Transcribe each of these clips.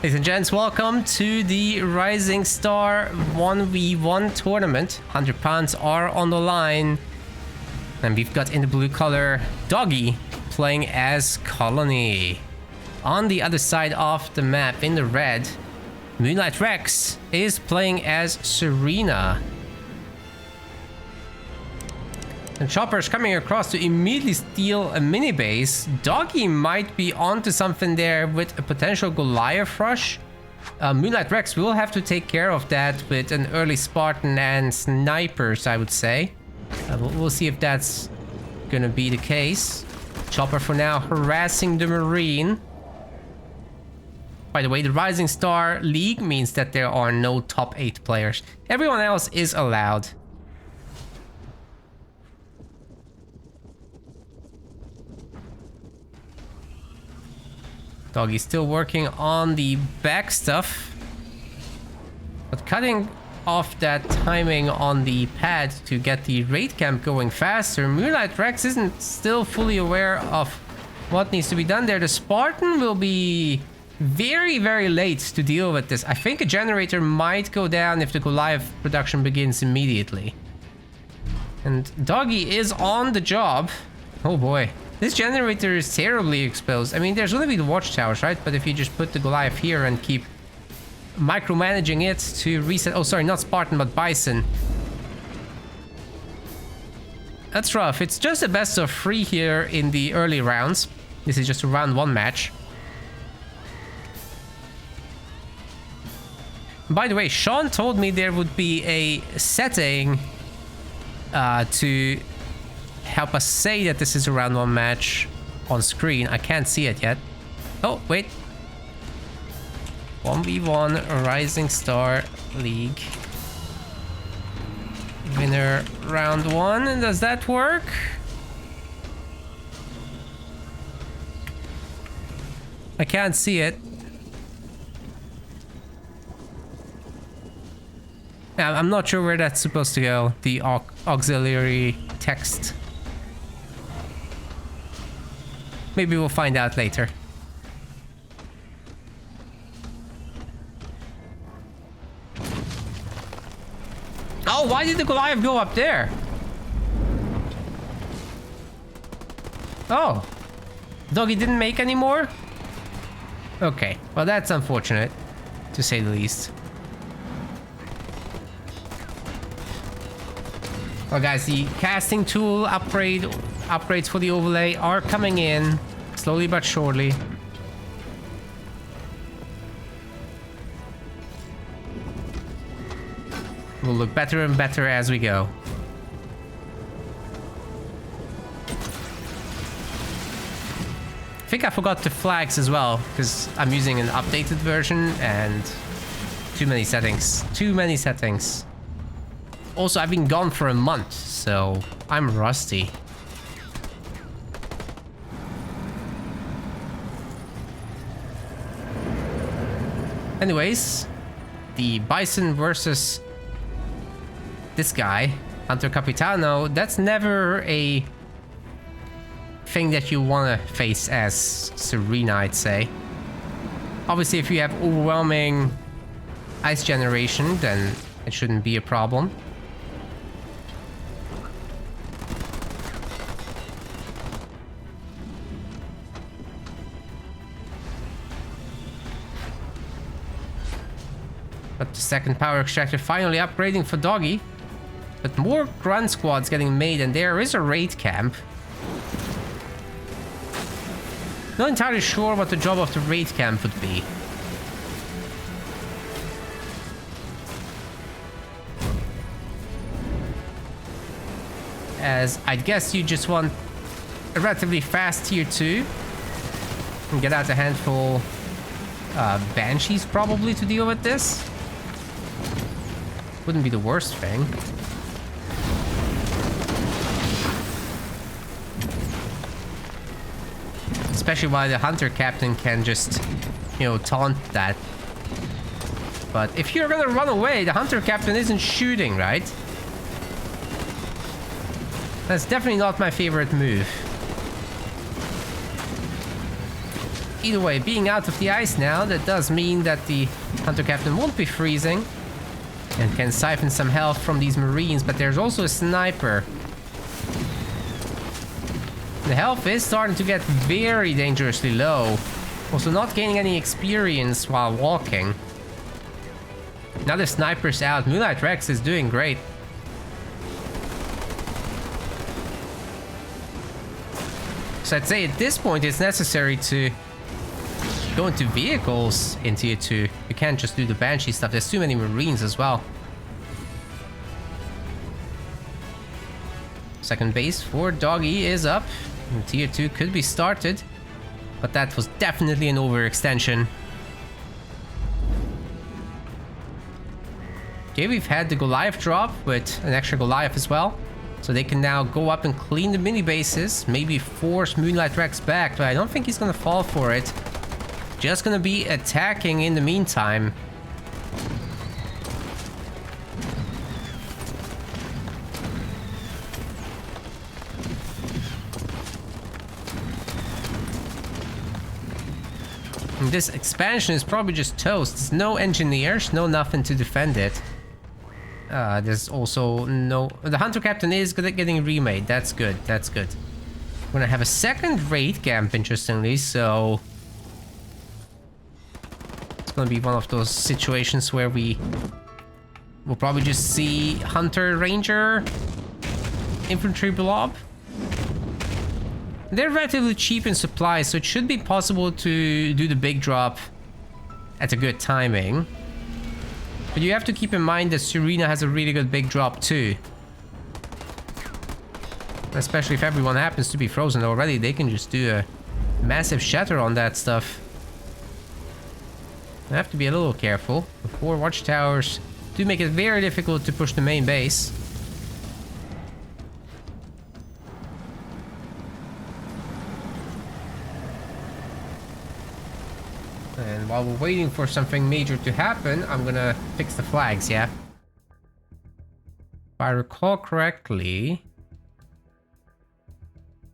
Ladies and gents, welcome to the Rising Star 1v1 tournament. 100 pounds are on the line. And we've got in the blue color Doggie playing as Colony. On the other side of the map in the red, Moonlightrex is playing as Serena. And Chopper's coming across to immediately steal a mini base. Doggie might be onto something there with a potential Goliath rush. Moonlightrex will have to take care of that with an early Spartan and snipers, I would say. We'll see if that's gonna be the case. Chopper for now harassing the Marine. By the way, the Rising Star League means that there are no top 8 players. Everyone else is allowed. Doggie's still working on the back stuff, but cutting off that timing on the pad to get the raid camp going faster. Moonlightrex isn't still fully aware of what needs to be done there. The Spartan will be very, very late to deal with this. I think a generator might go down if the Goliath production begins immediately. And Doggie is on the job. Oh boy. This generator is terribly exposed. I mean, there's gonna be the watchtowers, right? But if you just put the Goliath here and keep micromanaging it to reset... Oh, sorry, not Spartan, but Bison. That's rough. It's just a best of 3 here in the early rounds. This is just a round 1 match. By the way, Sean told me there would be a setting to help us say that this is a round 1 match on screen. I can't see it yet. Oh, wait. 1v1 Rising Star League. Winner round 1. Does that work? I can't see it. Yeah, I'm not sure where that's supposed to go. The auxiliary text. Maybe we'll find out later. Oh, why did the Goliath go up there? Oh. Doggie didn't make any more? Okay, well that's unfortunate, to say the least. Well guys, the casting tool upgrades for the overlay are coming in, slowly but surely. Will look better and better as we go. I think I forgot the flags as well, because I'm using an updated version and too many settings. Too many settings. Also, I've been gone for a month, so I'm rusty. Anyways, the Bison versus this guy, Hunter Capitano, that's never a thing that you want to face as Serena, I'd say. Obviously, if you have overwhelming ice generation, then it shouldn't be a problem. But the second power extractor finally upgrading for Doggie. But more grunt squads getting made, and there is a raid camp. Not entirely sure what the job of the raid camp would be. As I'd guess you just want a relatively fast tier 2. And get out a handful Banshees probably to deal with this. Wouldn't be the worst thing. Especially while the Hunter Captain can just, you know, taunt that. But if you're gonna run away, the Hunter Captain isn't shooting, right? That's definitely not my favorite move. Either way, being out of the ice now, that does mean that the Hunter Captain won't be freezing and can siphon some health from these Marines, but there's also a sniper. The health is starting to get very dangerously low. Also not gaining any experience while walking. Now the sniper's out. Moonlightrex is doing great. So I'd say at this point it's necessary to go into vehicles in tier 2. You can't just do the Banshee stuff. There's too many Marines as well. Second base for Doggie is up. And tier 2 could be started. But that was definitely an overextension. Okay, we've had the Goliath drop with an extra Goliath as well. So they can now go up and clean the mini bases. Maybe force Moonlightrex back, but I don't think he's gonna fall for it. Just gonna be attacking in the meantime. And this expansion is probably just toast. There's no engineers, no nothing to defend it. There's also no... The Hunter Captain is getting remade. That's good. That's good. We're gonna have a second raid camp, interestingly, so... It's gonna be one of those situations where we'll probably just see Hunter, Ranger, Infantry Blob. They're relatively cheap in supplies, so it should be possible to do the big drop at a good timing. But you have to keep in mind that Serena has a really good big drop too. Especially if everyone happens to be frozen already, they can just do a massive shatter on that stuff. I have to be a little careful. The 4 watchtowers do make it very difficult to push the main base. And while we're waiting for something major to happen, I'm gonna fix the flags, yeah? If I recall correctly,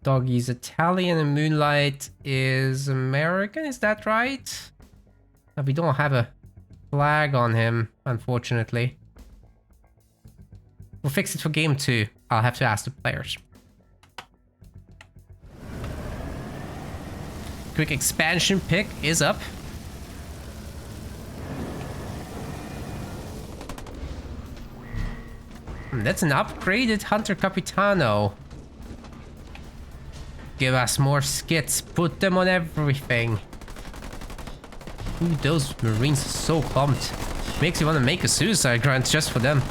Doggie's Italian and Moonlight is American, is that right? We don't have a flag on him, unfortunately. We'll fix it for game 2. I'll have to ask the players. Quick expansion pick is up. That's an upgraded Hunter Capitano. Give us more skits. Put them on everything. Ooh, those Marines are so pumped. Makes you want to make a suicide grunt just for them.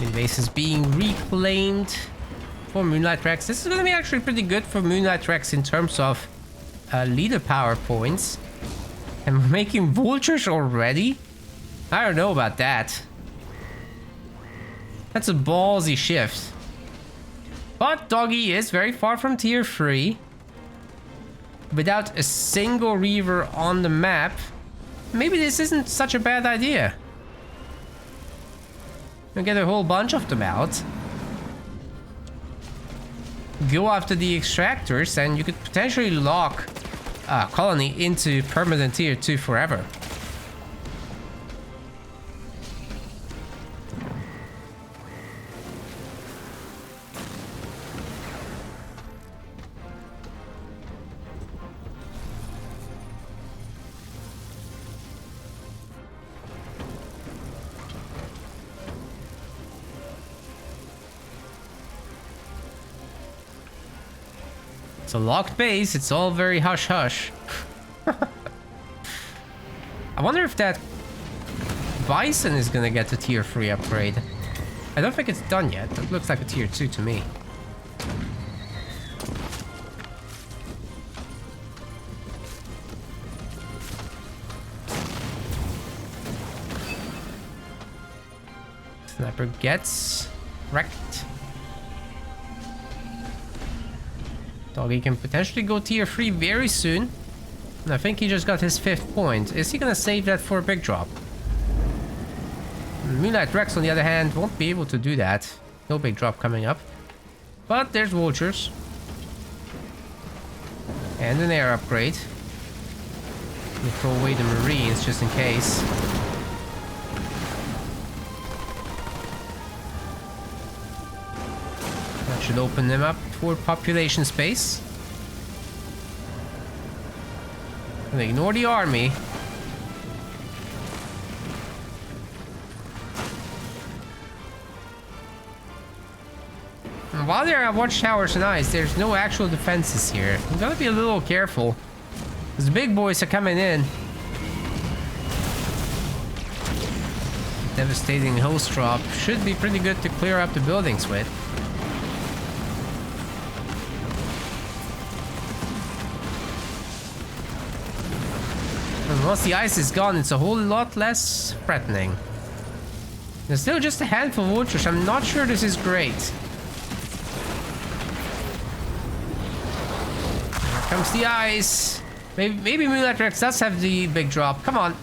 The base is being reclaimed for Moonlightrex. This is going to be actually pretty good for Moonlightrex in terms of leader power points. And we're making vultures already? I don't know about that. That's a ballsy shift. But Doggie is very far from tier 3. Without a single Reaver on the map, maybe this isn't such a bad idea. We'll get a whole bunch of them out. Go after the extractors and you could potentially lock Colony into permanent tier 2 forever. It's a locked base, it's all very hush-hush. I wonder if that Bison is gonna get the tier 3 upgrade. I don't think it's done yet. That looks like a tier 2 to me. Sniper gets wrecked. Doggie can potentially go tier 3 very soon. And I think he just got his 5th point. Is he gonna save that for a big drop? Moonlightrex, on the other hand, won't be able to do that. No big drop coming up. But there's vultures. And an air upgrade. We throw away the marines just in case. That should open them up for population space. And ignore the army. And while there are watchtowers and eyes, there's no actual defenses here. You gotta be a little careful. Because the big boys are coming in. Devastating host drop should be pretty good to clear up the buildings with. And once the ice is gone, it's a whole lot less threatening. There's still just a handful of vultures. I'm not sure this is great. Here comes the ice. Maybe Moonlightrex does have the big drop. Come on.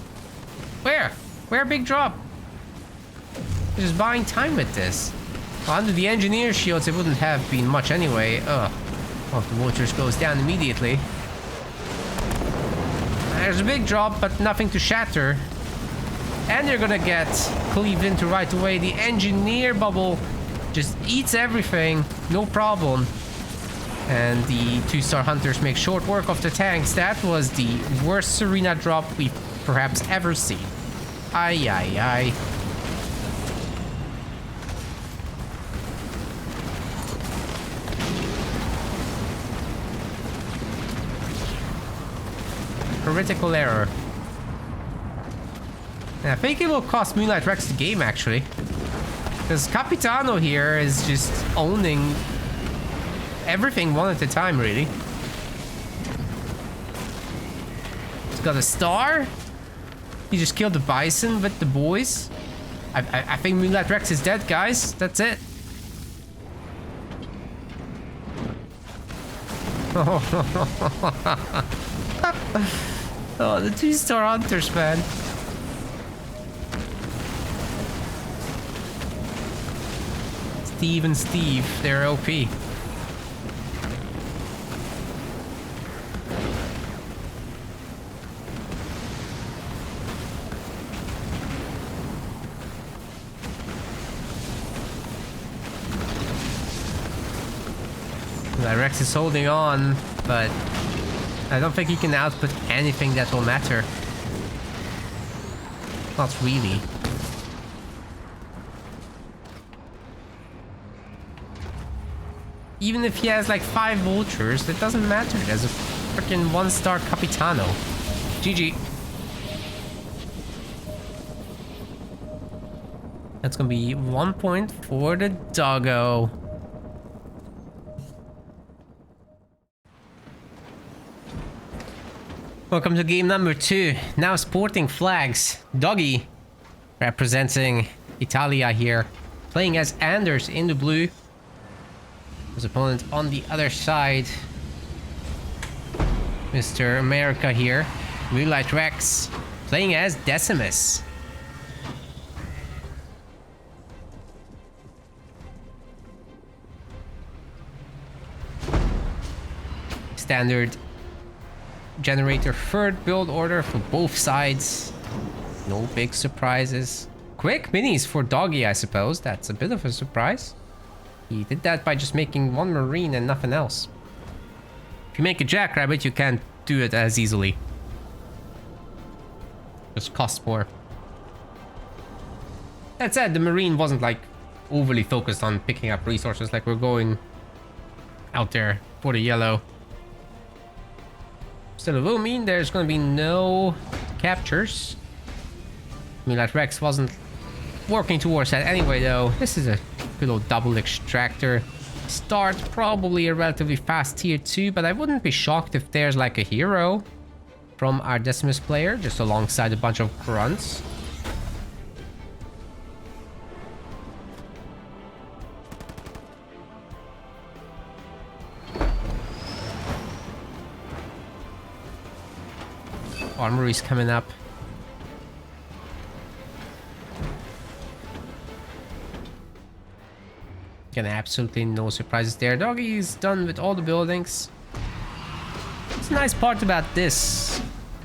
Where? Where big drop? You're just buying time with this. Well, under the engineer shields, it wouldn't have been much anyway. Ugh. Well, the vultures goes down immediately. There's a big drop, but nothing to shatter. And you're gonna get cleaved into right away. The engineer bubble just eats everything. No problem. And the 2-star hunters make short work of the tanks. That was the worst Serena drop we've perhaps ever seen. Ay, ay, ay. Critical error. And I think it will cost Moonlightrex the game, actually. Because Capitano here is just owning everything one at a time, really. He's got a star. He just killed the bison with the boys. I think Moonlightrex is dead, guys. That's it. Oh, the 2-star hunters, man. Steve and Steve, they're OP. Rex is holding on, but I don't think he can output anything that will matter. Not really. Even if he has like 5 vultures, it doesn't matter. There's a freaking 1-star Capitano. GG. That's gonna be 1 point for the doggo. Welcome to game number 2. Now sporting flags. Doggie representing Italia here. Playing as Anders in the blue. His opponent on the other side. Mr. America here. Moonlightrex playing as Decimus. Standard generator third build order for both sides. No big surprises. Quick minis for Doggie, I suppose. That's a bit of a surprise. He did that by just making 1 marine and nothing else. If you make a jackrabbit, you can't do it as easily. Just costs more. That said, the marine wasn't like overly focused on picking up resources, like we're going out there for the yellow. Still, it will mean there's going to be no captures. Moonlightrex wasn't working towards that anyway, though. This is a good old double extractor. Start probably a relatively fast tier 2, but I wouldn't be shocked if there's like a hero from our Decimus player, just alongside a bunch of grunts. armory's coming up. Again, absolutely no surprises there. Doggie is done with all the buildings. It's a nice part about this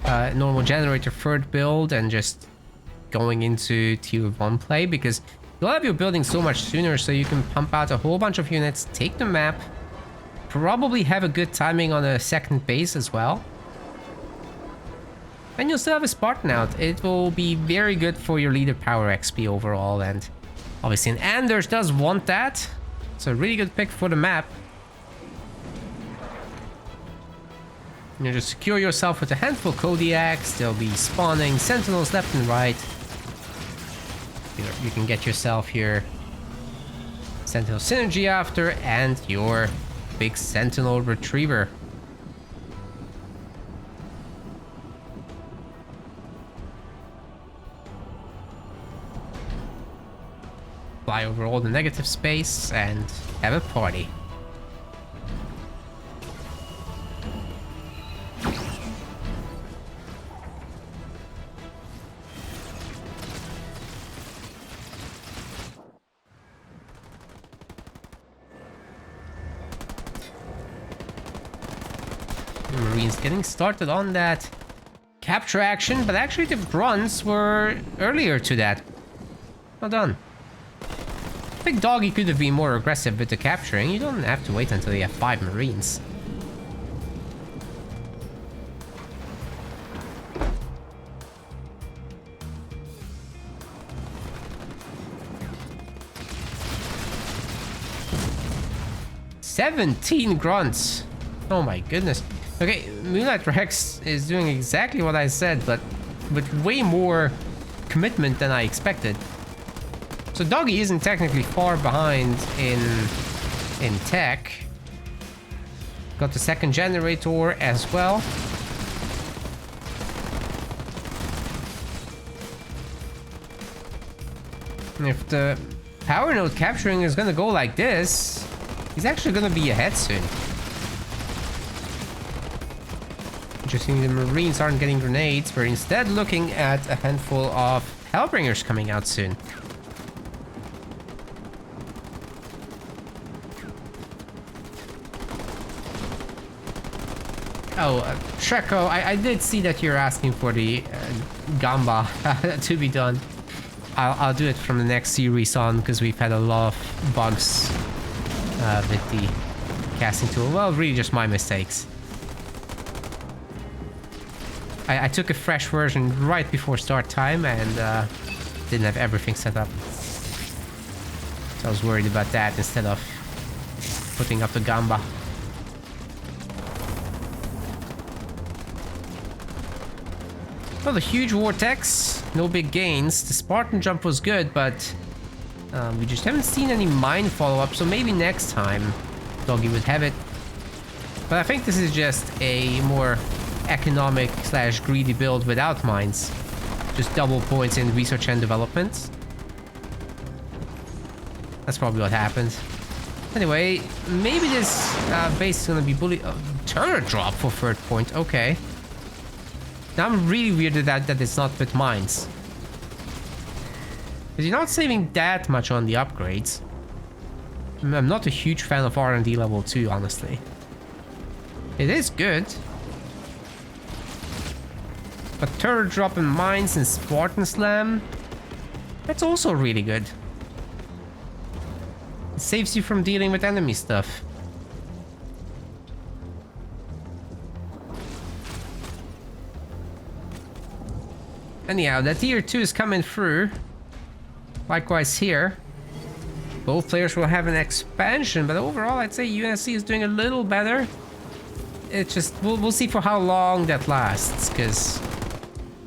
normal generator third build and just going into tier 1 play, because you'll have your building so much sooner, so you can pump out a whole bunch of units, take the map, probably have a good timing on a second base as well. And you'll still have a Spartan out. It will be very good for your leader power XP overall, and obviously an Anders does want that. It's a really good pick for the map. You just secure yourself with a handful of Kodiaks. They'll be spawning sentinels left and right. You can get yourself here Sentinel Synergy after, and your big Sentinel Retriever. Fly over all the negative space and have a party. Marines getting started on that capture action, but actually the grunts were earlier to that. Well done. I think Doggie could have been more aggressive with the capturing. You don't have to wait until you have 5 Marines. "17 grunts. Oh my goodness. Okay, Moonlightrex is doing exactly what I said, but with way more commitment than I expected. So Doggie isn't technically far behind in tech. Got the second generator as well. And if the power node capturing is gonna go like this, he's actually gonna be ahead soon. Interesting, the Marines aren't getting grenades. We're instead looking at a handful of Hellbringers coming out soon. Oh, Shreko, I did see that you're asking for the Gamba to be done. I'll do it from the next series on, because we've had a lot of bugs with the casting tool. Well, really just my mistakes. I took a fresh version right before start time and didn't have everything set up. So I was worried about that instead of putting up the Gamba. Well, the huge vortex, no big gains. The Spartan jump was good, but we just haven't seen any mine follow-up, so maybe next time Doggie would have it. But I think this is just a more economic / greedy build without mines. Just double points in research and development. That's probably what happened. Anyway, maybe this base is gonna be bullied. Turner drop for third point, okay. Now I'm really weirded out that it's not with mines. Because you're not saving that much on the upgrades. I'm not a huge fan of R&D level 2, honestly. It is good. But turret drop in mines and Spartan Slam, that's also really good. It saves you from dealing with enemy stuff. Anyhow, that tier 2 is coming through. Likewise here. Both players will have an expansion, but overall I'd say UNSC is doing a little better. It's just, we'll see for how long that lasts, because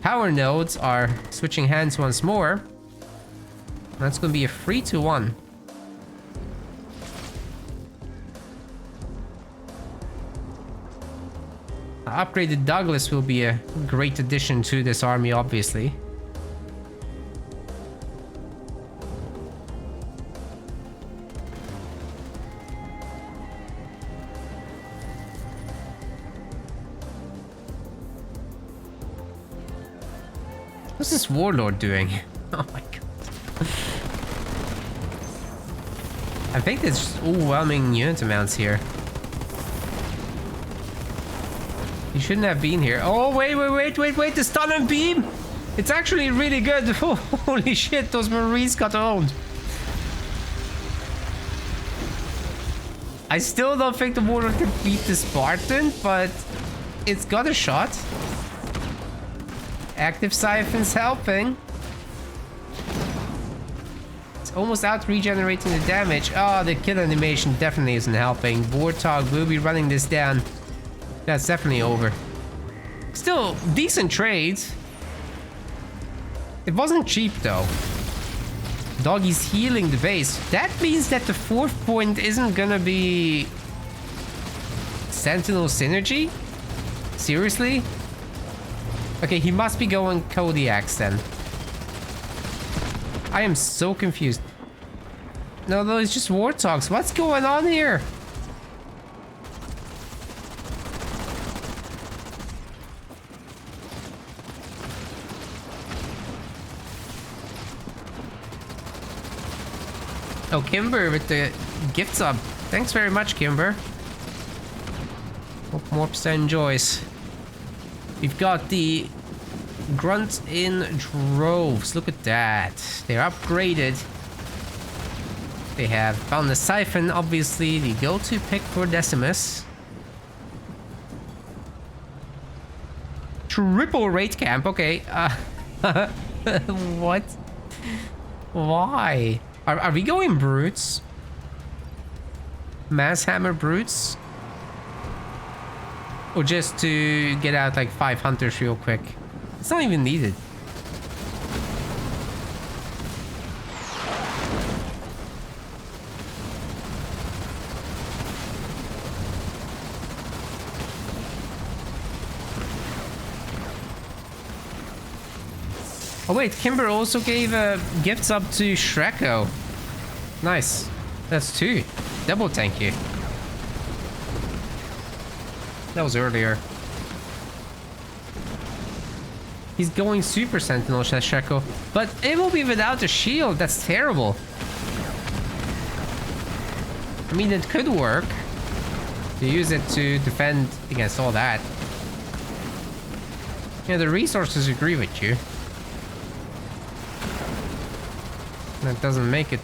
power nodes are switching hands once more. That's going to be a 3-1. Upgraded Douglas will be a great addition to this army, obviously. What's this warlord doing? Oh my god. I think there's just overwhelming unit amounts here. You shouldn't have been here. Oh, wait, the stun and beam! It's actually really good. Holy shit, those Marines got owned. I still don't think the warlord can beat the Spartan, but it's got a shot. Active Siphon's helping. It's almost out regenerating the damage. Oh, the kill animation definitely isn't helping. Warthog will be running this down. That's definitely over. Still, decent trades. It wasn't cheap though. Doggie's healing the base. That means that the 4th point isn't gonna be Sentinel synergy? Seriously? Okay, he must be going Kodiaks then. I am so confused. No, it's just Warthogs. What's going on here? Oh, Kimber with the gift sub. Thanks very much, Kimber. Hope Morpster enjoys. We've got the grunts in droves. Look at that. They're upgraded. They have found the Siphon, obviously the go-to pick for Decimus. Triple raid camp. Okay. What? Why? Are we going brutes? Mass hammer brutes? Or just to get out like 5 hunters real quick? It's not even needed. Oh wait, Kimber also gave a gift sub to Shreko. Nice. That's 2. Double thank you. That was earlier. He's going Super Sentinel, says Shreko. But it will be without a shield. That's terrible. I mean, it could work. To use it to defend against all that. Yeah, the resources agree with you. That doesn't make it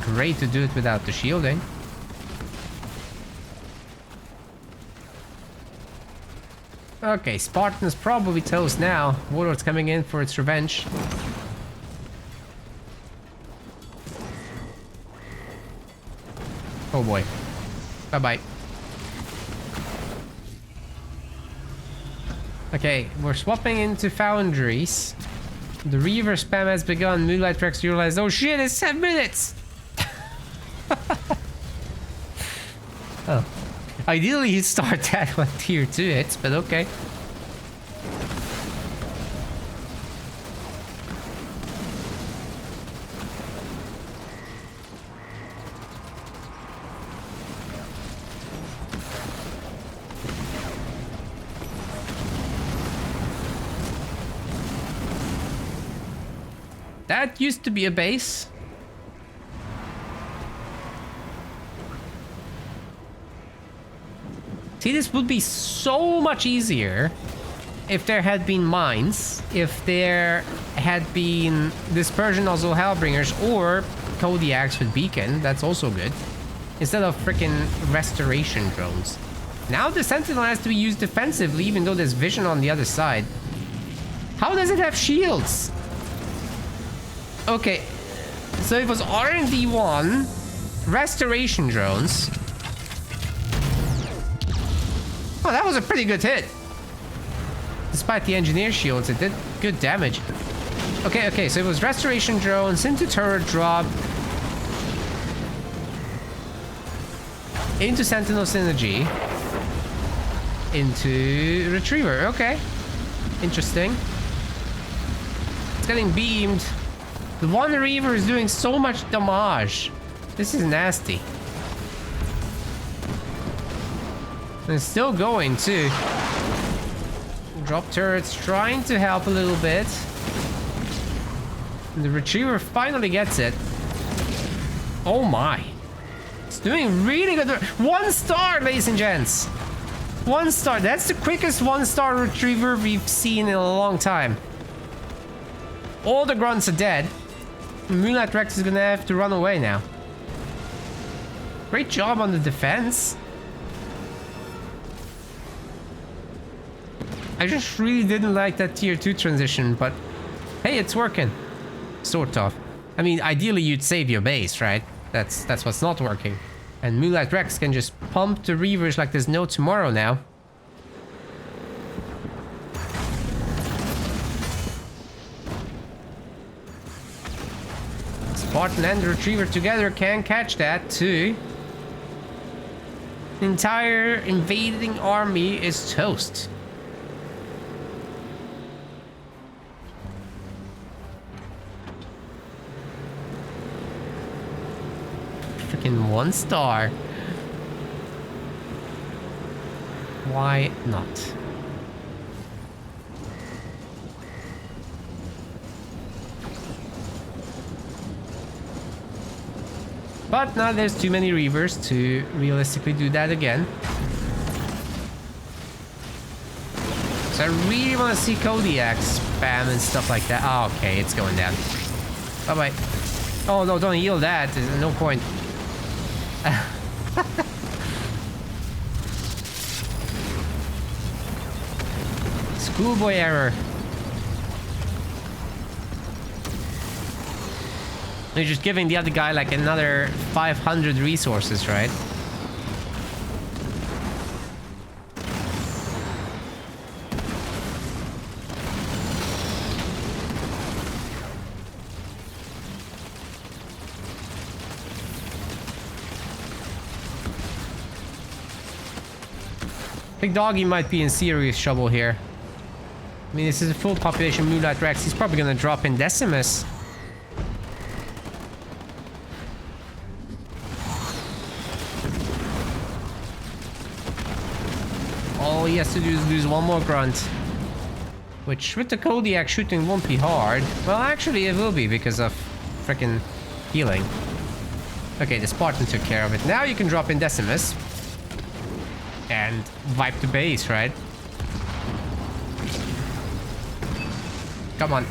great to do it without the shielding. Okay, Spartan's probably toast now. Warlord's coming in for its revenge. Oh boy. Bye-bye. Okay, we're swapping into Foundries. The Reaver spam has begun. Moonlightrex realized, oh shit, it's 10 minutes! Oh. Ideally, you'd start that one tier 2 hits, but okay. That used to be a base. See, this would be so much easier if there had been mines, if there had been dispersion nozzle Hellbringers or Kodiaks with beacon. That's also good. Instead of freaking restoration drones. Now the Sentinel has to be used defensively, even though there's vision on the other side. How does it have shields? Okay, so it was R&D 1, restoration drones. Oh, that was a pretty good hit. Despite the engineer shields, it did good damage. Okay, so it was restoration drones into turret drop. Into Sentinel synergy. Into retriever, okay. Interesting. It's getting beamed. The one Reaver is doing so much damage. This is nasty. And it's still going too. Drop turrets trying to help a little bit. And the retriever finally gets it. Oh my. It's doing really good. 1 star, ladies and gents. 1 star. That's the quickest 1-star retriever we've seen in a long time. All the grunts are dead. Moonlightrex is gonna have to run away now. Great job on the defense. I just really didn't like that tier 2 transition, but hey, it's working. Sort of. I mean, ideally you'd save your base, right? That's what's not working. And Moonlightrex can just pump the Reavers like there's no tomorrow now. Spartan and the Retriever together can catch that too. The entire invading army is toast. Freaking 1 star. Why not? But now there's too many Reavers to realistically do that again. So I really want to see Kodiak spam and stuff like that. Oh, okay, it's going down. Bye-bye. Oh, no, don't heal that. There's no point. Schoolboy error. You're just giving the other guy like another 500 resources, right? I think Doggie might be in serious trouble here. I mean, this is a full population Moonlightrex. He's probably gonna drop in Decimus. All he has to do is lose 1 more grunt. Which, with the Kodiak shooting, won't be hard. Well, actually, it will be because of freaking healing. Okay, the Spartan took care of it. Now you can drop in Decimus. And wipe the base, right? Come on.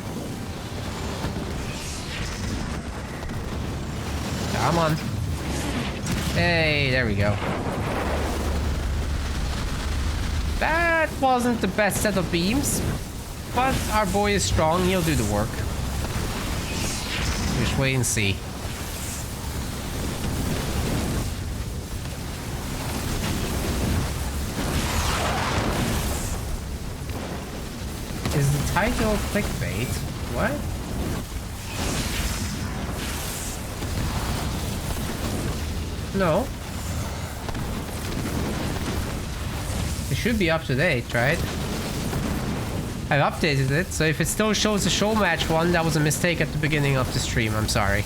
Come on. Hey, there we go. That wasn't the best set of beams, but our boy is strong, he'll do the work. Just wait and see. Is the title clickbait? What? No. It should be up to date, right? I've updated it, so if it still shows the show match one, that was a mistake at the beginning of the stream, I'm sorry.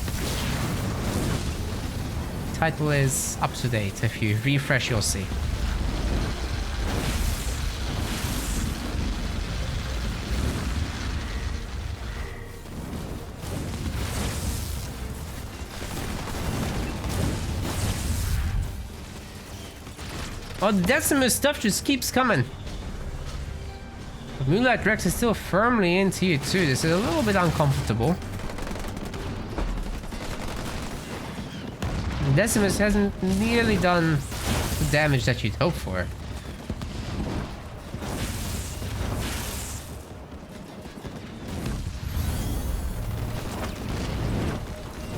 Title is up to date. If you refresh, you'll see. Oh, the Decimus stuff just keeps coming. But Moonlightrex is still firmly in tier 2. This is a little bit uncomfortable. And Decimus hasn't nearly done the damage that you'd hope for.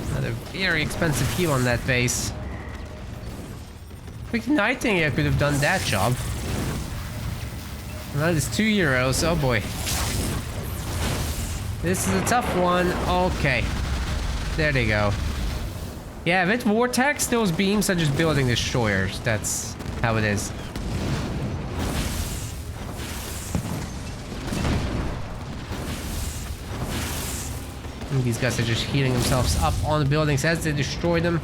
Another very expensive heal on that base. Igniting here could have done that job. Now it's €2. Oh boy. This is a tough one. Okay. There they go. Yeah, with Vortex, those beams are just building destroyers. That's how it is. And these guys are just healing themselves up on the buildings as they destroy them.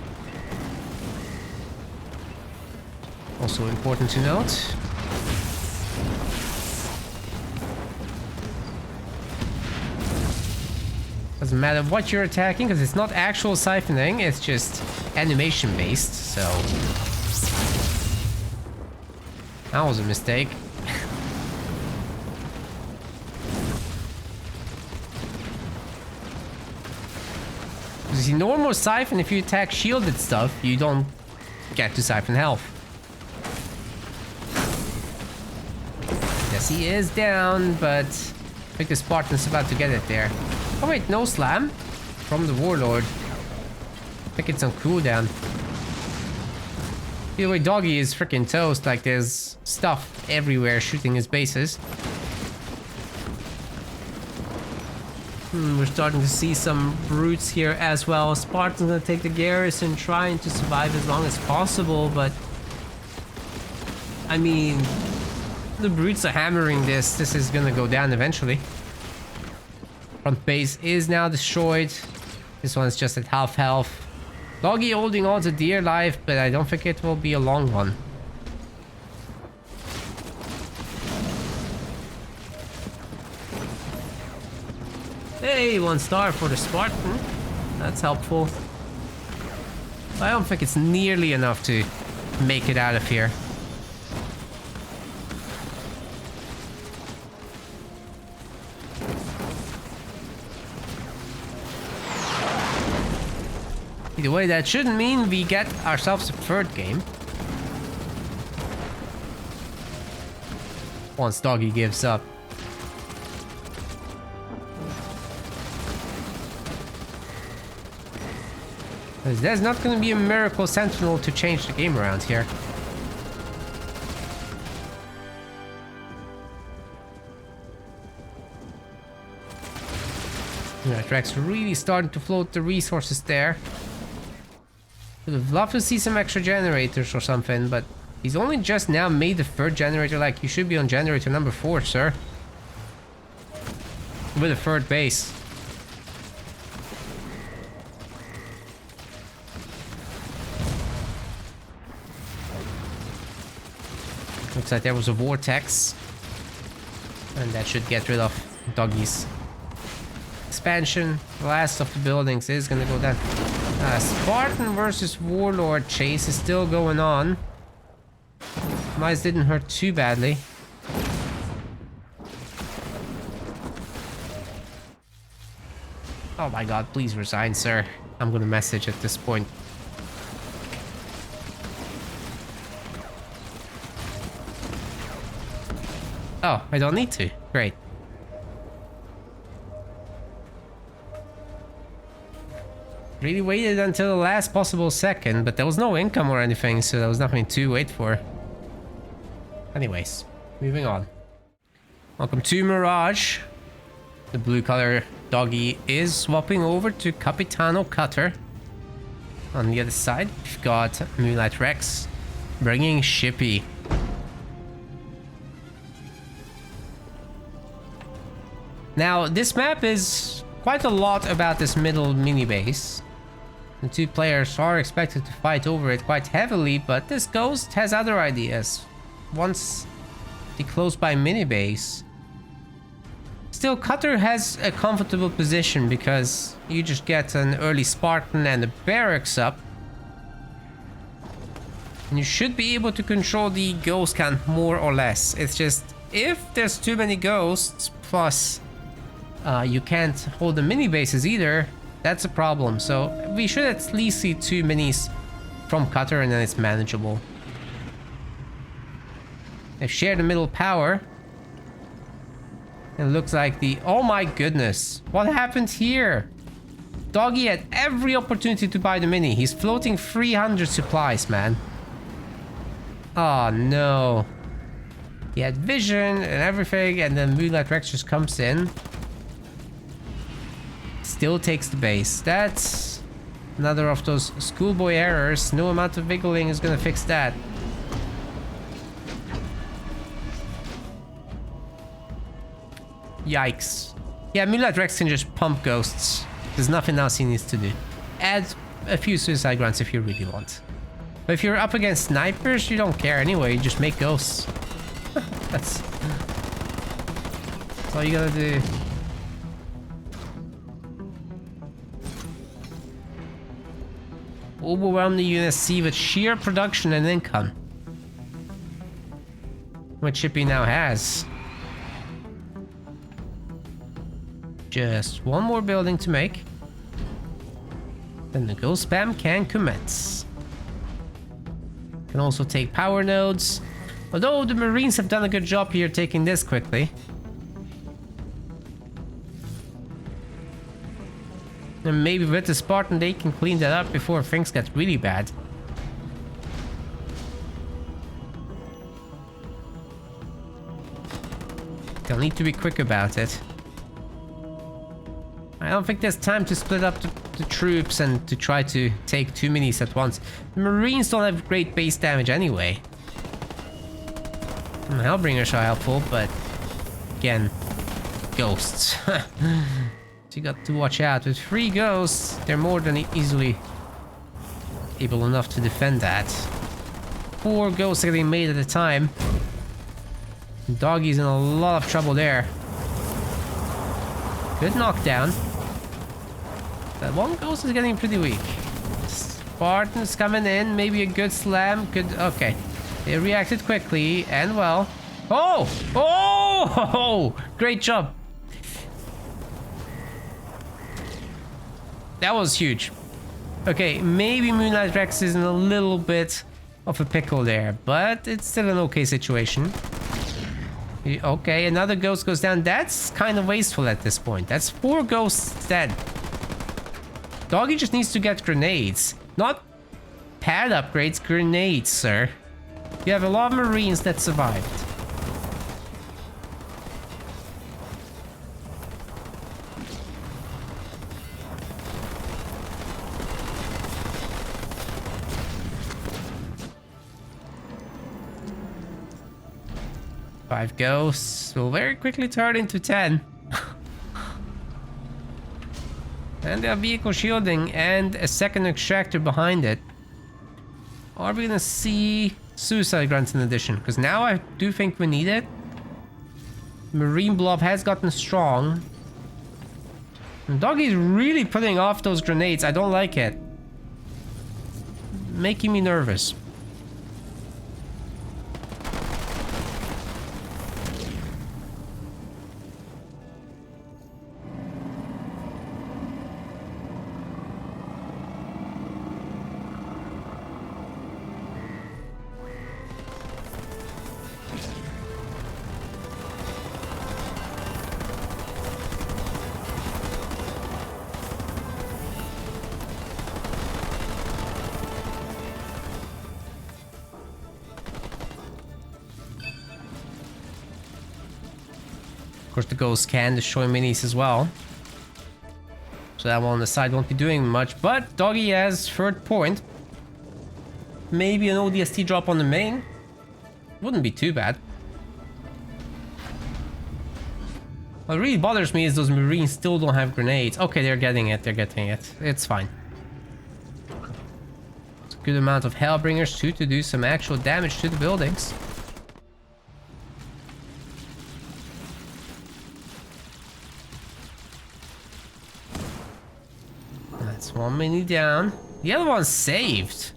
Also important to note. Doesn't matter what you're attacking because it's not actual siphoning, it's just animation based, so... That was a mistake. Because the normal siphon, if you attack shielded stuff, you don't get to siphon health. Yes, he is down, but I think the Spartan's about to get it there. Oh wait, no slam from the Warlord. I think it's on cooldown. Either way, Doggie is freaking toast. Like, there's stuff everywhere shooting his bases. We're starting to see some brutes here as well. Spartan's gonna take the garrison, trying to survive as long as possible, but... I mean... The brutes are hammering this. This is gonna go down eventually. Front base is now destroyed. This one's just at half health. Doggie holding on to dear life, but I don't think it will be a long one. Hey, 1 star for the Spartan. That's helpful. I don't think it's nearly enough to make it out of here. Either way, that shouldn't mean we get ourselves a 3rd game. Once Doggie gives up. There's not going to be a miracle sentinel to change the game around here. Moonlightrex really starting to float the resources there. Would have loved to see some extra generators or something, but he's only just now made the 3rd generator. Like, you should be on generator number 4, sir. With a 3rd base. Looks like there was a vortex. And that should get rid of Doggie's expansion. The last of the buildings is gonna go down. Spartan versus Warlord chase is still going on. Mice didn't hurt too badly. Oh my god, please resign, sir. I'm gonna message at this point. Oh, I don't need to. Great. Really waited until the last possible second, but there was no income or anything, so there was nothing to wait for. Anyways, moving on. Welcome to Mirage. The blue color Doggie is swapping over to Capitano Cutter. On the other side, we've got Moonlightrex bringing Shippy. Now, this map is quite a lot about this middle mini base. The 2 players are expected to fight over it quite heavily, but this ghost has other ideas. Once the close by mini base. Still, Cutter has a comfortable position because you just get an early Spartan and a barracks up. And you should be able to control the ghost count more or less. It's just, if there's too many ghosts, plus you can't hold the mini bases either, that's a problem. So we should at least see 2 minis from Cutter and then it's manageable. They've shared the middle power. It looks like the... Oh my goodness. What happened here? Doggie had every opportunity to buy the mini. He's floating 300 supplies, man. Oh no. He had vision and everything, and then Moonlightrex just comes in. Still takes the base. That's another of those schoolboy errors. No amount of wiggling is gonna fix that. Yikes. Yeah, Moonlightrex can just pump ghosts. There's nothing else he needs to do. Add a few suicide grunts if you really want. But if you're up against snipers, you don't care anyway. You just make ghosts. That's all you gotta do. overwhelm the UNSC with sheer production and income. Which Chippy now has. Just one more building to make. Then the ghost spam can commence. Can also take power nodes. Although the Marines have done a good job here taking this quickly. And maybe with the Spartan they can clean that up before things get really bad. They'll need to be quick about it. I don't think there's time to split up the troops and to try to take too many at once. The Marines don't have great base damage anyway. And the Hellbringers are helpful, but again, ghosts. So you got to watch out. With 3 ghosts, they're more than easily able enough to defend that. 4 ghosts getting made at a time. Doggie's in a lot of trouble there. Good knockdown. That one ghost is getting pretty weak. Spartan's coming in. Maybe a good slam. Good. Okay. They reacted quickly and well. Oh! Oh! Great job. That was huge. Okay, maybe Moonlightrex is in a little bit of a pickle there, but it's still an okay situation. Okay, another ghost goes down. That's kind of wasteful at this point. That's 4 ghosts dead. Doggie just needs to get grenades. Not pad upgrades, grenades, sir. You have a lot of Marines that survived. Five ghosts will very quickly turn into 10. And they have vehicle shielding and a second extractor behind it. Are we gonna see suicide grunts in addition? Because now I do think we need it. Marine blob has gotten strong. And Doggie's really putting off those grenades. I don't like it. Making me nervous. Of course, the ghosts can destroy minis as well. So that one on the side won't be doing much. But Doggie has third point. Maybe an ODST drop on the main. Wouldn't be too bad. What really bothers me is those Marines still don't have grenades. Okay, they're getting it. They're getting it. It's fine. It's a good amount of Hellbringers too to do some actual damage to the buildings. That's one mini down. The other one's saved.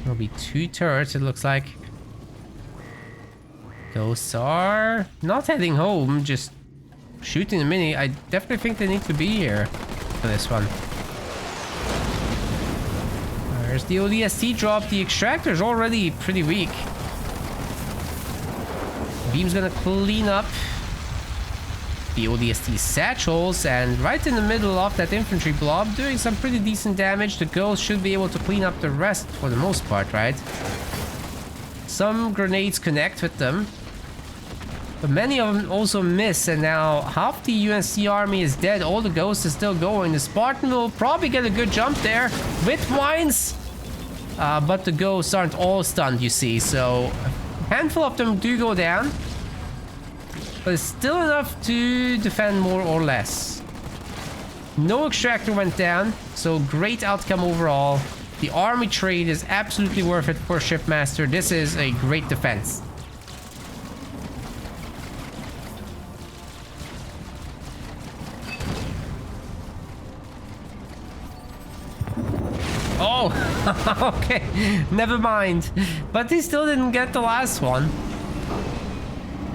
There'll be 2 turrets, it looks like. Ghosts are not heading home, just shooting the mini. I definitely think they need to be here for this one. There's the ODST drop. The extractor's already pretty weak. Beam's gonna clean up the ODST satchels, and right in the middle of that infantry blob, doing some pretty decent damage. The ghost should be able to clean up the rest for the most part, right? Some grenades connect with them, but many of them also miss, and now half the UNC army is dead. All the ghosts are still going. The Spartan will probably get a good jump there with mines, but the ghosts aren't all stunned, you see, so a handful of them do go down. But it's still enough to defend more or less. No extractor went down, so great outcome overall. The army trade is absolutely worth it for Shipmaster. This is a great defense. Oh, okay. Never mind. But he still didn't get the last one.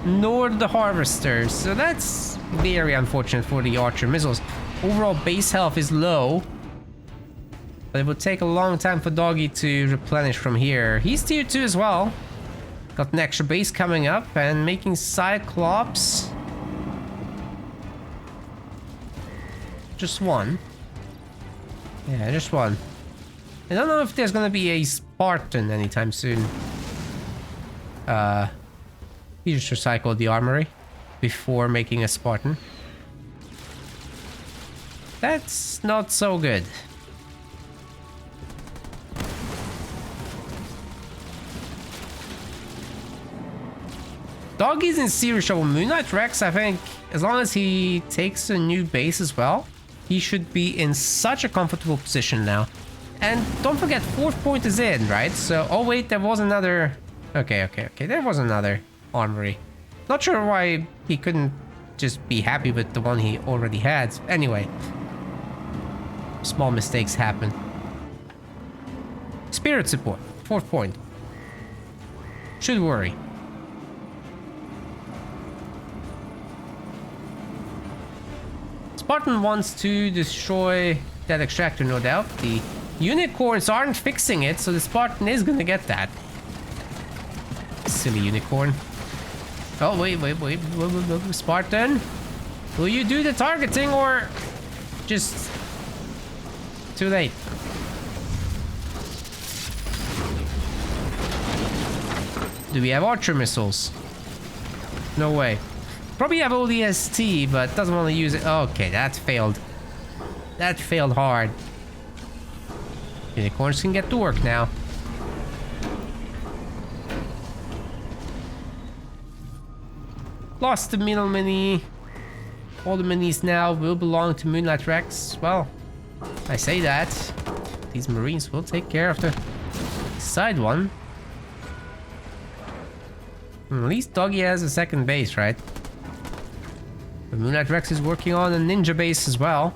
Nor the harvesters. So that's very unfortunate for the archer missiles. Overall base health is low. But it would take a long time for Doggie to replenish from here. He's tier 2 as well. Got an extra base coming up and making Cyclops. Just one. Yeah, just one. I don't know if there's gonna be a Spartan anytime soon. He just recycled the armory before making a Spartan. That's not so good. Doggie's in serious trouble. Moonlightrex, I think, as long as he takes a new base as well, he should be in such a comfortable position now. And don't forget, 4th point is in, right? So, oh wait, there was another... Okay. There was another armory. Not sure why he couldn't just be happy with the one he already had. Anyway. Small mistakes happen. Spirit support, 4th point. Should worry. Spartan wants to destroy that extractor, no doubt. The unicorns aren't fixing it, so the Spartan is gonna get that. Silly unicorn. Oh, wait. Spartan? Will you do the targeting or just too late? Do we have archer missiles? No way. Probably have ODST, but doesn't want to use it. Okay, that failed. That failed hard. Unicorns can get to work now. Lost the middle mini. All the minis now will belong to Moonlightrex. Well, I say that. These Marines will take care of the side one. At least Doggie has a second base, right? But Moonlightrex is working on a ninja base as well.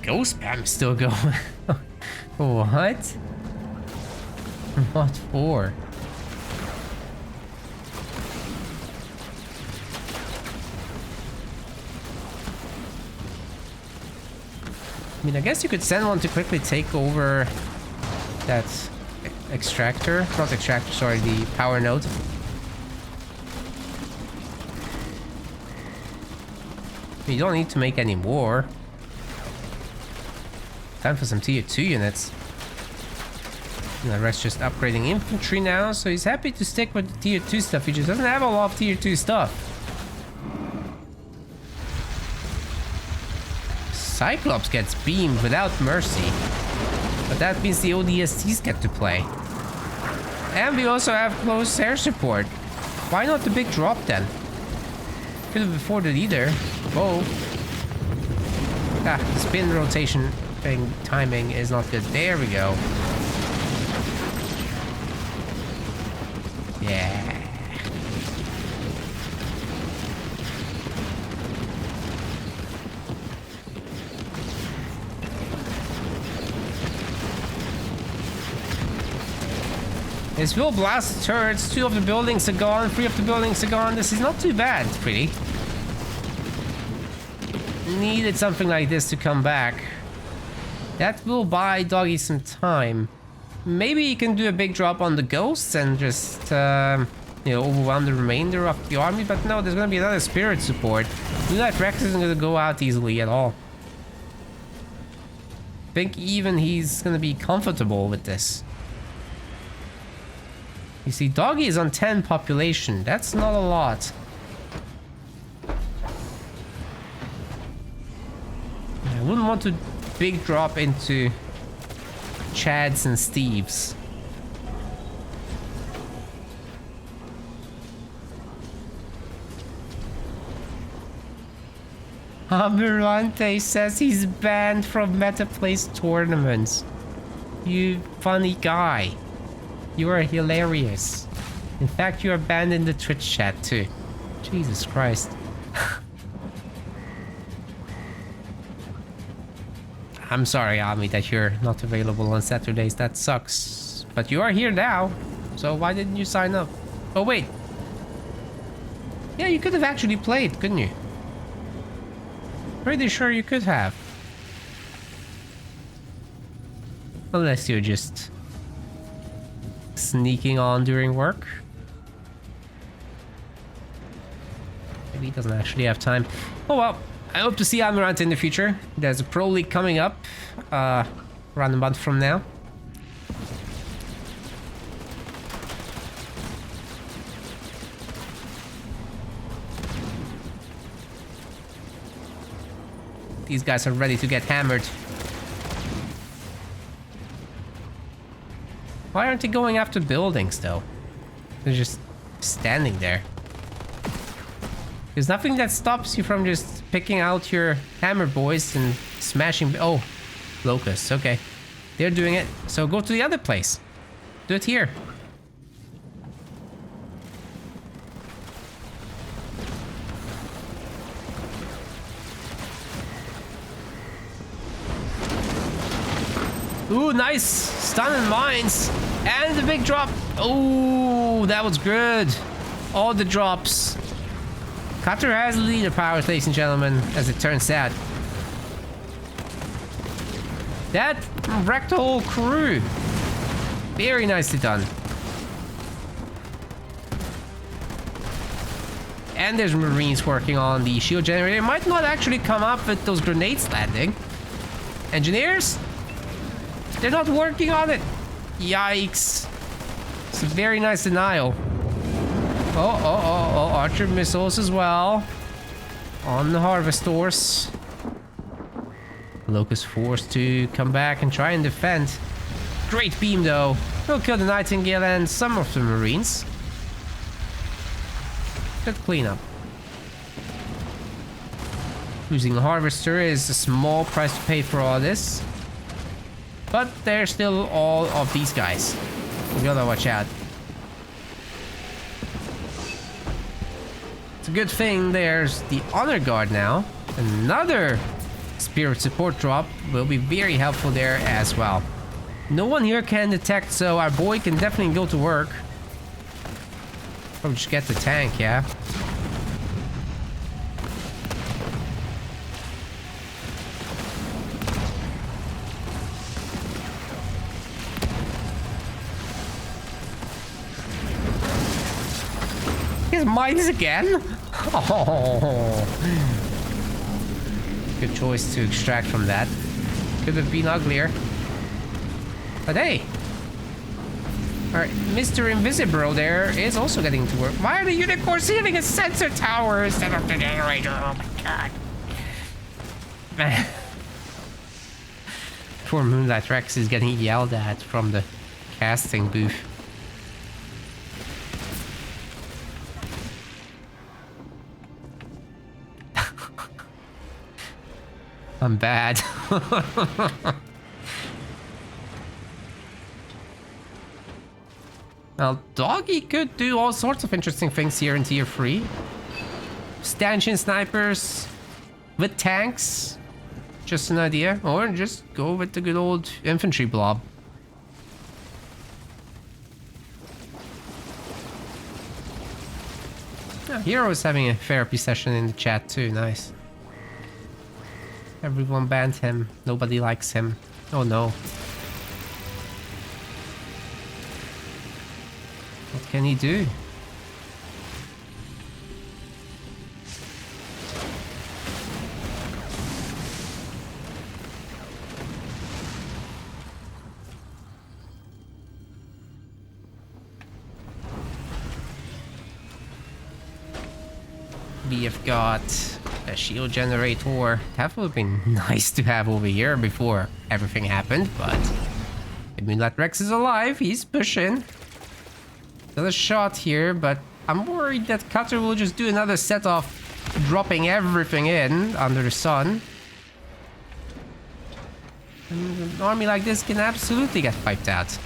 Ghost spam's still going. What? What for? I mean, I guess you could send one to quickly take over that extractor. Not extractor, sorry, the power node. You don't need to make any more. Time for some tier 2 units. Red's just upgrading infantry now, so he's happy to stick with the tier 2 stuff. He just doesn't have a lot of tier 2 stuff. Cyclops gets beamed without mercy. But that means the ODSTs get to play. And we also have close air support. Why not the big drop then? Could have afforded either. Whoa. Ah, the spin rotation thing timing is not good. There we go. Yeah. This will blast the turrets. 2 of the buildings are gone. 3 of the buildings are gone. This is not too bad, pretty. Needed something like this to come back. That will buy Doggie some time. Maybe he can do a big drop on the ghosts and just, you know, overwhelm the remainder of the army. But no, there's going to be another spirit support. Moonlightrex isn't going to go out easily at all. I think even he's going to be comfortable with this. You see, Doggie is on 10 population. That's not a lot. I wouldn't want to big drop into Chads and Steves. Amirante says he's banned from Metaplace tournaments. You funny guy. You are hilarious. In fact, you abandoned the Twitch chat too. Jesus Christ. I'm sorry, Ami, that you're not available on Saturdays. That sucks. But you are here now. So why didn't you sign up? Oh, wait. Yeah, you could have actually played, couldn't you? Pretty sure you could have. Unless you're just sneaking on during work. Maybe he doesn't actually have time. Oh well, I hope to see Amarant in the future. There's a Pro League coming up around a month from now. These guys are ready to get hammered. Why aren't they going after buildings, though? They're just standing there. There's nothing that stops you from just picking out your hammer boys and smashing... Oh, locusts, okay. They're doing it, so go to the other place. Do it here. Ooh, nice! Stun and mines! And the big drop! Oh, that was good! All the drops. Cutter has the leader powers, ladies and gentlemen, as it turns out. That wrecked the whole crew. Very nicely done. And there's Marines working on the shield generator. It might not actually come up with those grenades landing. Engineers? They're not working on it. Yikes. It's a very nice denial. Oh, archer missiles as well. On the harvestors. Locust forced to come back and try and defend. Great beam though. Will kill the Nightingale and some of the Marines. Good cleanup. Losing the harvester is a small price to pay for all this. But there's still all of these guys. We gotta watch out. It's a good thing there's the honor guard now. Another spirit support drop will be very helpful there as well. No one here can detect, so our boy can definitely go to work. Probably just get the tank, yeah. His mines again? Oh. Good choice to extract from that. Could have been uglier. But hey. Alright, Mr. Invisibro there is also getting to work. Why are the unicorns stealing a sensor tower instead of the generator? Oh my god. Man. Poor Moonlightrex is getting yelled at from the casting booth. I'm bad. Well, Doggie could do all sorts of interesting things here in Tier 3. Stanchion snipers with tanks. Just an idea. Or just go with the good old infantry blob. Yeah, Hero's having a therapy session in the chat too. Nice. Everyone banned him. Nobody likes him. Oh no. What can he do? We have got a shield generator. That would have been nice to have over here before everything happened, but the Moonlightrex is alive. He's pushing. Another shot here, but I'm worried that Cutter will just do another set off, dropping everything in under the sun. And an army like this can absolutely get wiped out.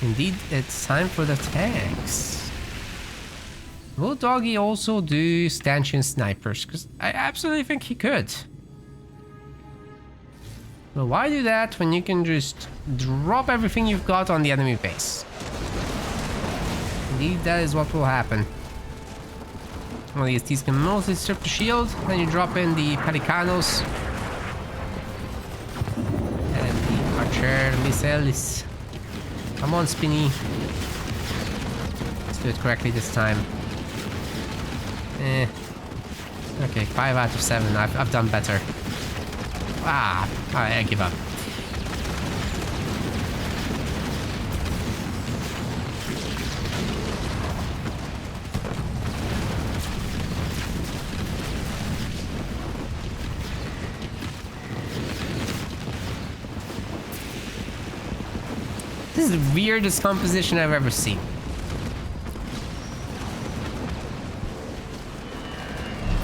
Indeed, it's time for the tanks. Will Doggie also do stanchion snipers? Because I absolutely think he could. But why do that when you can just drop everything you've got on the enemy base? Indeed, that is what will happen. Well, these can mostly strip the shield, then you drop in the Pelicanos. And the Archer Missiles. Come on, Spinny. Let's do it correctly this time. Okay, 5 out of 7. I've done better. Ah, I give up. This is the weirdest composition I've ever seen.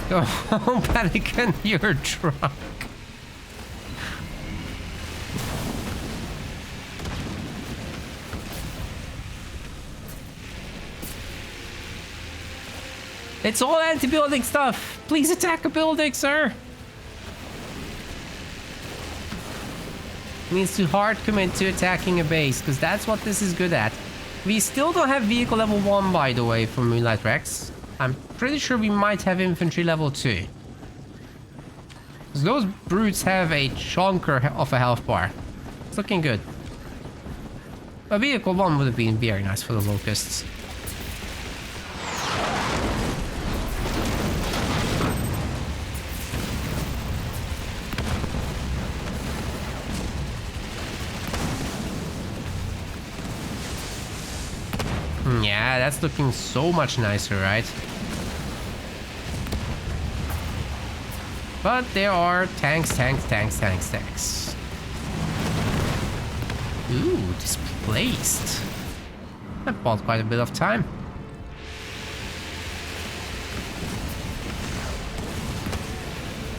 Go home, Pelican, you're drunk. It's all anti-building stuff. Please attack a building, sir. It means to hard commit to attacking a base, because that's what this is good at. We still don't have vehicle level 1, by the way, for Moonlightrex. I'm pretty sure we might have infantry level 2. Because those brutes have a chonker of a health bar. It's looking good. A vehicle 1 would have been very nice for the locusts. Yeah, that's looking so much nicer, right? But there are tanks. Ooh, displaced. That bought quite a bit of time.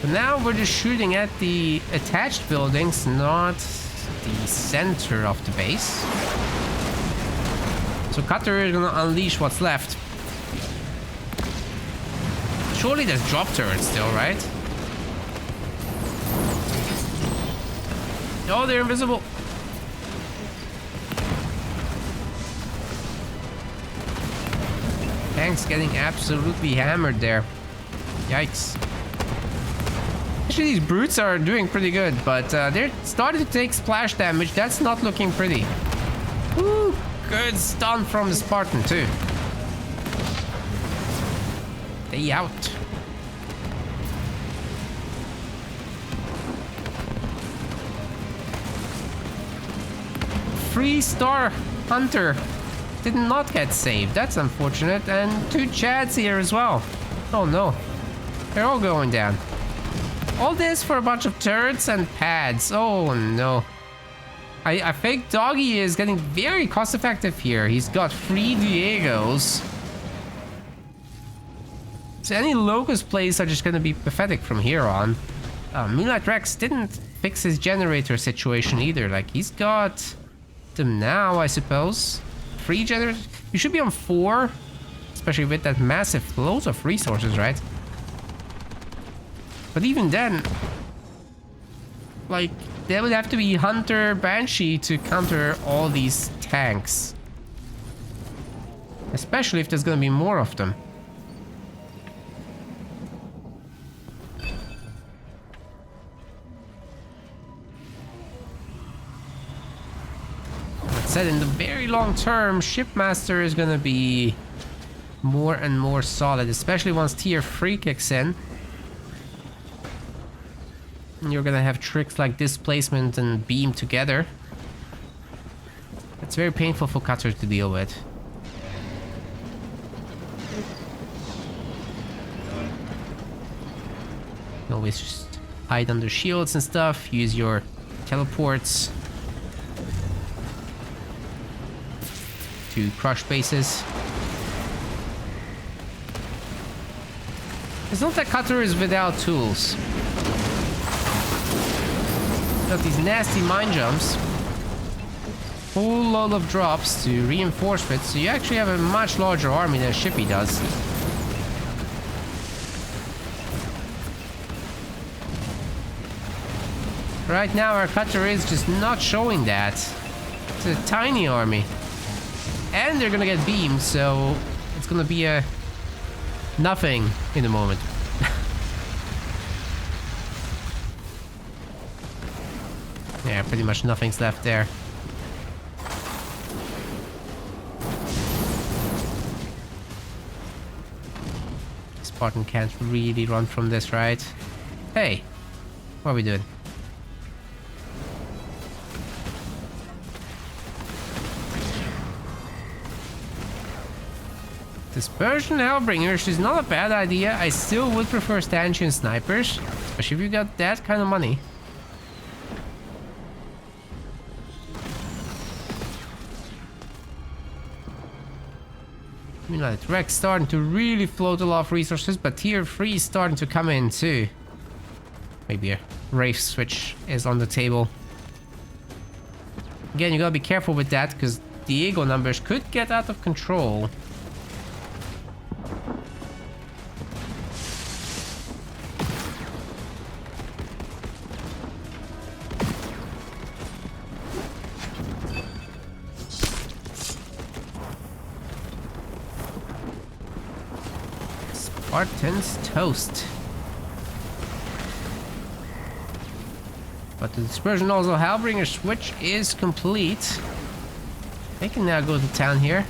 But now we're just shooting at the attached buildings, not the center of the base. So Cutter is gonna unleash what's left. Surely there's drop turrets still, right? Oh, they're invisible. Tanks getting absolutely hammered there. Yikes. Actually, these brutes are doing pretty good, but they're starting to take splash damage. That's not looking pretty. Woo! Good stun from the Spartan too. Stay out. Three-star Hunter did not get saved. That's unfortunate. And 2 Chads here as well. Oh no. They're all going down. All this for a bunch of turrets and pads. Oh no. I think Doggie is getting very cost effective here. He's got 3 Diegos. So any Locust plays are just going to be pathetic from here on. Moonlightrex didn't fix his generator situation either. Like, he's got them now, I suppose. 3 generators. You should be on 4. Especially with that massive loads of resources, right? But even then, like, there would have to be Hunter Banshee to counter all these tanks. Especially if there's gonna be more of them. That said, in the very long term, Shipmaster is gonna be more and more solid, especially once tier 3 kicks in. You're gonna have tricks like displacement and beam together. It's very painful for Cutters to deal with. You always just hide under shields and stuff. Use your teleports to crush bases. It's not that Cutter is without tools. Got these nasty mine jumps. whole lot of drops to reinforce it, so you actually have a much larger army than Shippy does. Right now our cutter is just not showing that. It's a tiny army. And they're gonna get beamed, so it's gonna be a nothing in the moment. Yeah, pretty much nothing's left there. Spartan can't really run from this, right? Hey, what are we doing? Dispersion Hellbringers is not a bad idea. I still would prefer stanchion snipers, especially if you got that kind of money. Moonlightrex starting to really float a lot of resources, but tier 3 is starting to come in too. Maybe a Wraith switch is on the table. Again, you gotta be careful with that because the ego numbers could get out of control. Spartans toast. But the dispersion also Hellbringer switch is complete. They can now go to town here.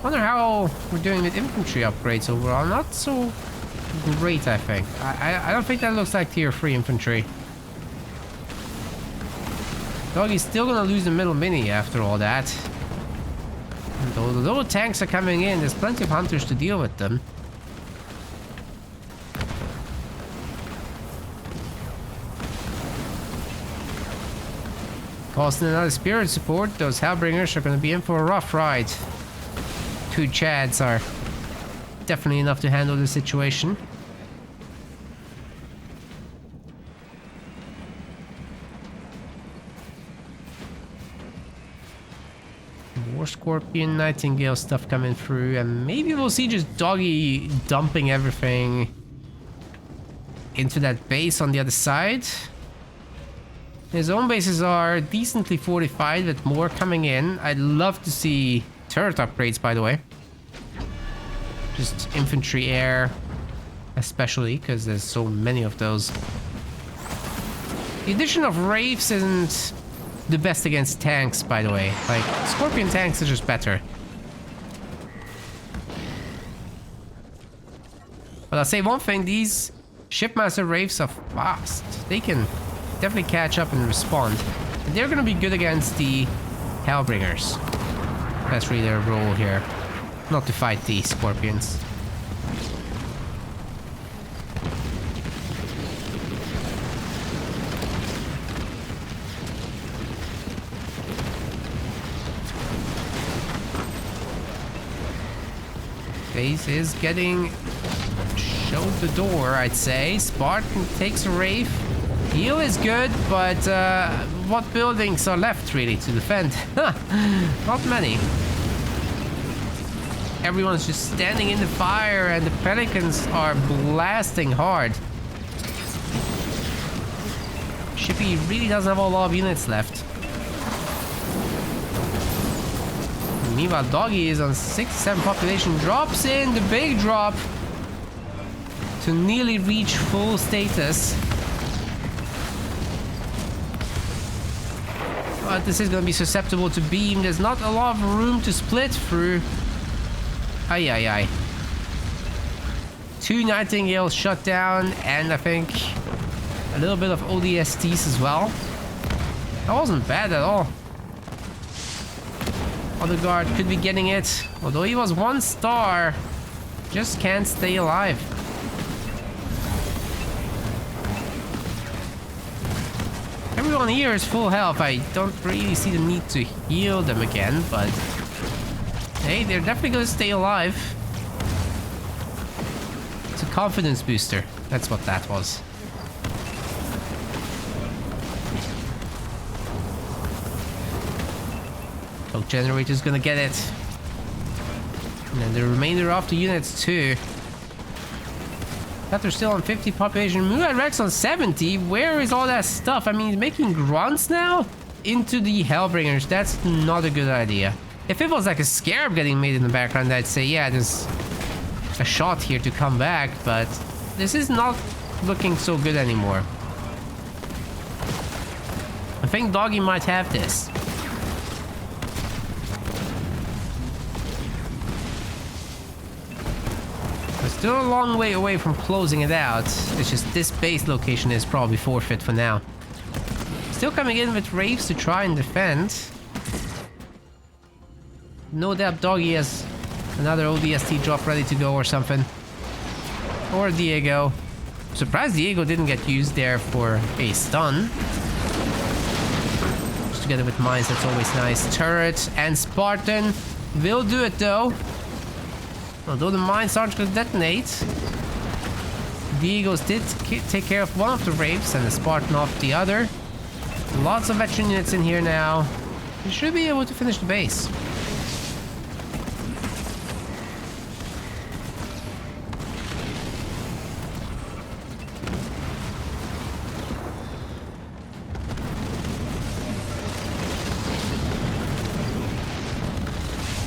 Wonder how we're doing with infantry upgrades overall. Not so great, I think. I don't think that looks like tier 3 infantry. Doggie's still gonna lose the middle mini after all that. And though the tanks are coming in, there's plenty of hunters to deal with them. Costing another spirit support, those Hellbringers are going to be in for a rough ride. 2 Chads are definitely enough to handle the situation. More Scorpion, Nightingale stuff coming through, and maybe we'll see just Doggie dumping everything into that base on the other side. His own bases are decently fortified with more coming in. I'd love to see turret upgrades, by the way. Just infantry air, especially, because there's so many of those. The addition of Wraiths isn't the best against tanks, by the way. Like, Scorpion tanks are just better. But I'll say one thing, these Shipmaster Wraiths are fast. They can definitely catch up and respond. And they're gonna be good against the Hellbringers. That's really their role here. Not to fight the Scorpions. Base is getting showed the door, I'd say. Spartan takes a Wraith. Heal is good, but what buildings are left really to defend? Not many. Everyone's just standing in the fire and the Pelicans are blasting hard. Shippy really doesn't have a lot of units left. Meanwhile, Doggie is on 67 population, drops in the big drop to nearly reach full status. But this is going to be susceptible to beam. There's not a lot of room to split through. Ay, ay, ay. 2 Nightingales shut down, and I think a little bit of ODSTs as well. That wasn't bad at all. Other guard could be getting it. Although he was 1 star, just can't stay alive. Everyone here is full health. I don't really see the need to heal them again, but hey, they're definitely gonna stay alive. It's a confidence booster. That's what that was. Choke generator's gonna get it. And then the remainder of the units too. That they're still on 50 population. Moonlightrex on 70. Where is all that stuff? I mean, he's making grunts now into the Hellbringers. That's not a good idea. If it was like a scarab getting made in the background, I'd say, yeah, there's a shot here to come back, but this is not looking so good anymore. I think Doggie might have this. We're still a long way away from closing it out. It's just this base location is probably forfeit for now. Still coming in with Wraiths to try and defend. No doubt Doggie has another ODST drop ready to go or something. Or Diego. Surprised Diego didn't get used there for a stun. Just together with mines, that's always nice. Turret and Spartan will do it though. Although the mines aren't going to detonate. Diego's did take care of one of the Wraiths and the Spartan off the other. Lots of veteran units in here now. We should be able to finish the base.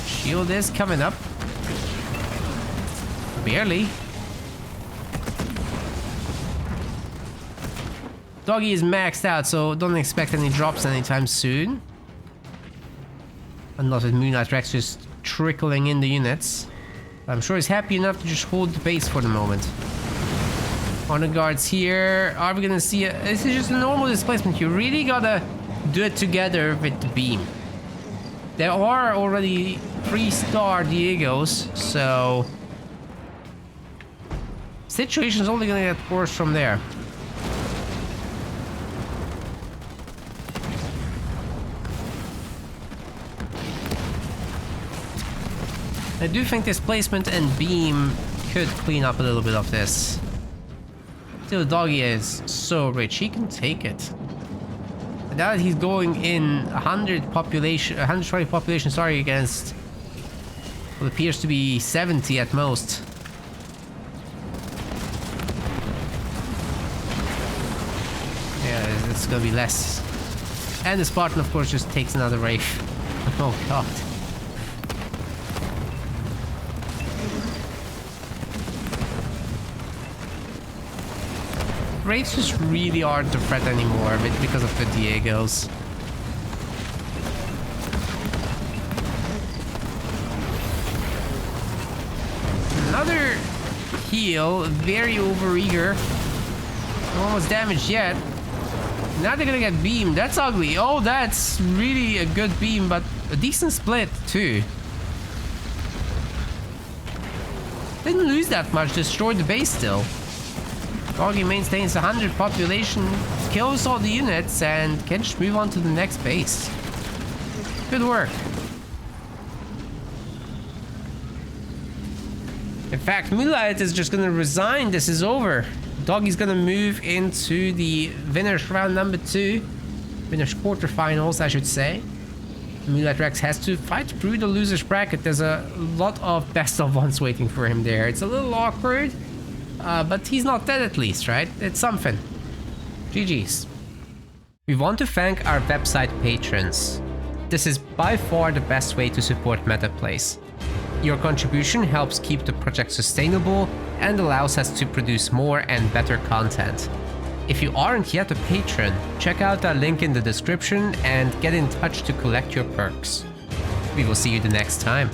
Shield is coming up. Barely. Doggie is maxed out, so don't expect any drops anytime soon. Unless with Moonlightrex just trickling in the units. I'm sure he's happy enough to just hold the base for the moment. Honor guards here. Are we gonna see a... This is just a normal displacement. You really gotta do it together with the beam. There are already 3-star Diegos, so... Situation's only gonna get worse from there. I do think displacement and beam could clean up a little bit of this. Still, Doggie is so rich, he can take it. And now that he's going in 120 population, sorry, against what appears to be 70 at most. Yeah, it's gonna be less. And the Spartan, of course, just takes another Wraith. Oh god. Wraiths just really aren't the threat anymore because of the Diegos. Another heal, very overeager. No one was damaged yet. Now they're gonna get beamed. That's ugly. Oh, that's really a good beam, but a decent split too. Didn't lose that much, destroyed the base still. Doggie maintains 100 population, kills all the units, and can just move on to the next base. Good work. In fact, Moonlight is just gonna resign. This is over. Doggie's gonna move into the winners round number 2. Winners quarterfinals, I should say. Moonlightrex has to fight through the losers bracket. There's a lot of best of ones waiting for him there. It's a little awkward. But he's not dead at least, right? It's something. GG's. We want to thank our website patrons. This is by far the best way to support MetaPlays. Your contribution helps keep the project sustainable and allows us to produce more and better content. If you aren't yet a patron, check out our link in the description and get in touch to collect your perks. We will see you the next time.